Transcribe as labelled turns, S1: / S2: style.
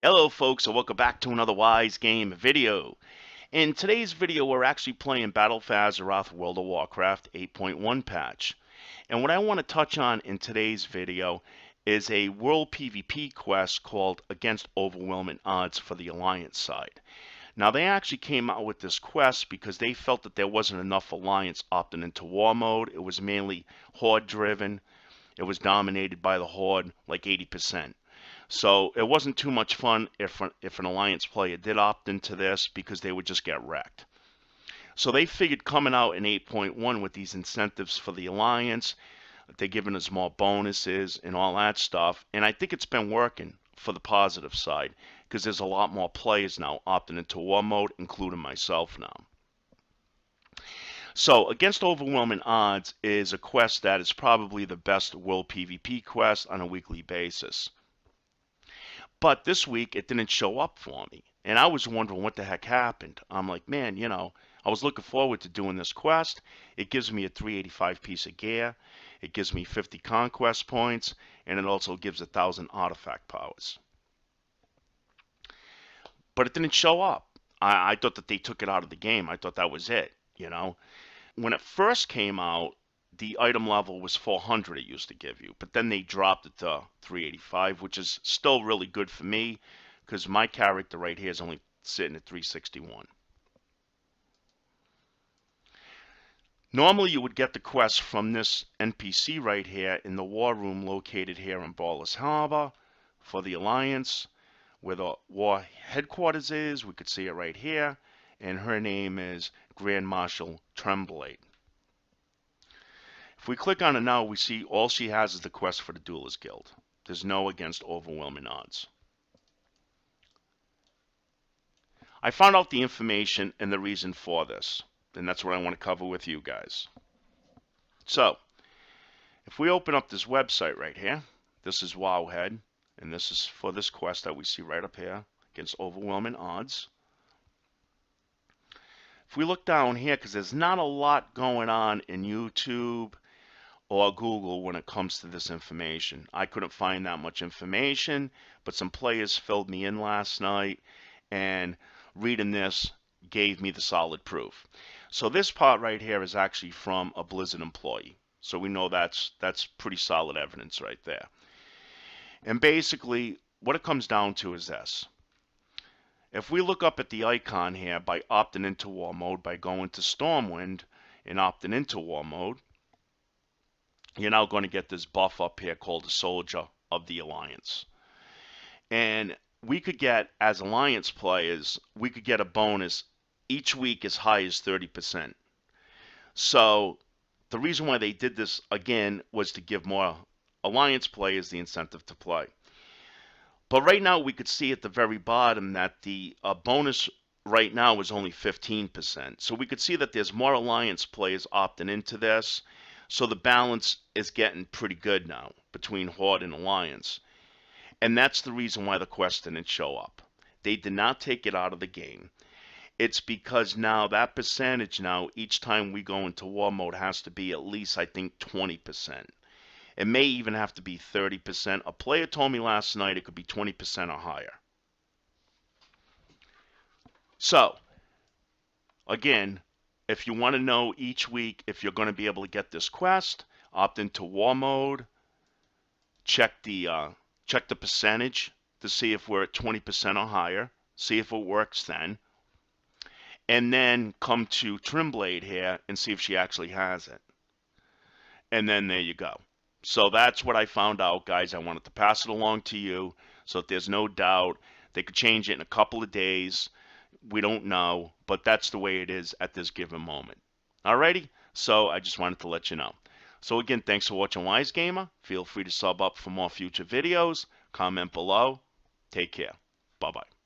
S1: Hello folks, and welcome back to another Wise Game video. In today's video, we're actually playing Battle for Azeroth World of Warcraft 8.1 patch. And what I want to touch on in today's video is a world PvP quest called Against Overwhelming Odds for the Alliance side. Now, they actually came out with this quest because they felt that there wasn't enough Alliance opting into war mode. It was mainly Horde driven. It was dominated by the Horde, like 80%. So it wasn't too much fun if an Alliance player did opt into this because they would just get wrecked. So they figured coming out in 8.1 with these incentives for the Alliance, they're giving us more bonuses and all that stuff. And I think it's been working for the positive side because there's a lot more players now opting into war mode, including myself now. So, Against Overwhelming Odds is a quest that is probably the best world PvP quest on a weekly basis. But this week it didn't show up for me. And I was wondering what the heck happened. I'm like, man, I was looking forward to doing this quest. It gives me a 385 piece of gear. It gives me 50 conquest points. And it also gives 1,000 artifact powers. But it didn't show up. I thought that they took it out of the game. I thought that was it, When it first came out, the item level was 400 it used to give you, but then they dropped it to 385, which is still really good for me because my character right here is only sitting at 361. Normally you would get the quest from this NPC right here in the war room located here in Ballas Harbor for the Alliance, where the war headquarters is. We could see it right here, and her name is Grand Marshal Tremblay. If we click on it now, we see all she has is the quest for the Duelist Guild. There's no Against Overwhelming Odds. I found out the information and the reason for this, and that's what I want to cover with you guys. So, if we open up this website right here, this is Wowhead, and this is for this quest that we see right up here, Against Overwhelming Odds. If we look down here, because there's not a lot going on in YouTube or Google when it comes to this information. I couldn't find that much information, but some players filled me in last night, and reading this gave me the solid proof. So this part right here is actually from a Blizzard employee. So we know that's pretty solid evidence right there. And basically, what it comes down to is this. If we look up at the icon here by opting into war mode, by going to Stormwind and opting into war mode, you're now going to get this buff up here called the Soldier of the Alliance. And we could get, as Alliance players, we could get a bonus each week as high as 30%. So the reason why they did this, again, was to give more Alliance players the incentive to play. But right now we could see at the very bottom that the bonus right now is only 15%. So we could see that there's more Alliance players opting into this. So the balance is getting pretty good now between Horde and Alliance. And that's the reason why the quest didn't show up. They did not take it out of the game. It's because now that percentage now, each time we go into war mode, has to be at least, I think, 20%. It may even have to be 30%. A player told me last night it could be 20% or higher. So, again, if you want to know each week if you're going to be able to get this quest, opt into war mode, check the percentage to see if we're at 20% or higher, see if it works then, and then come to Trimblade here and see if she actually has it. And then there you go. So that's what I found out, guys. I wanted to pass it along to you so that there's no doubt. They could change it in a couple of days. We don't know, but that's the way it is at this given moment. Alrighty, so I just wanted to let you know. So again, thanks for watching Wise Gamer. Feel free to sub up for more future videos. Comment below. Take care. Bye-bye.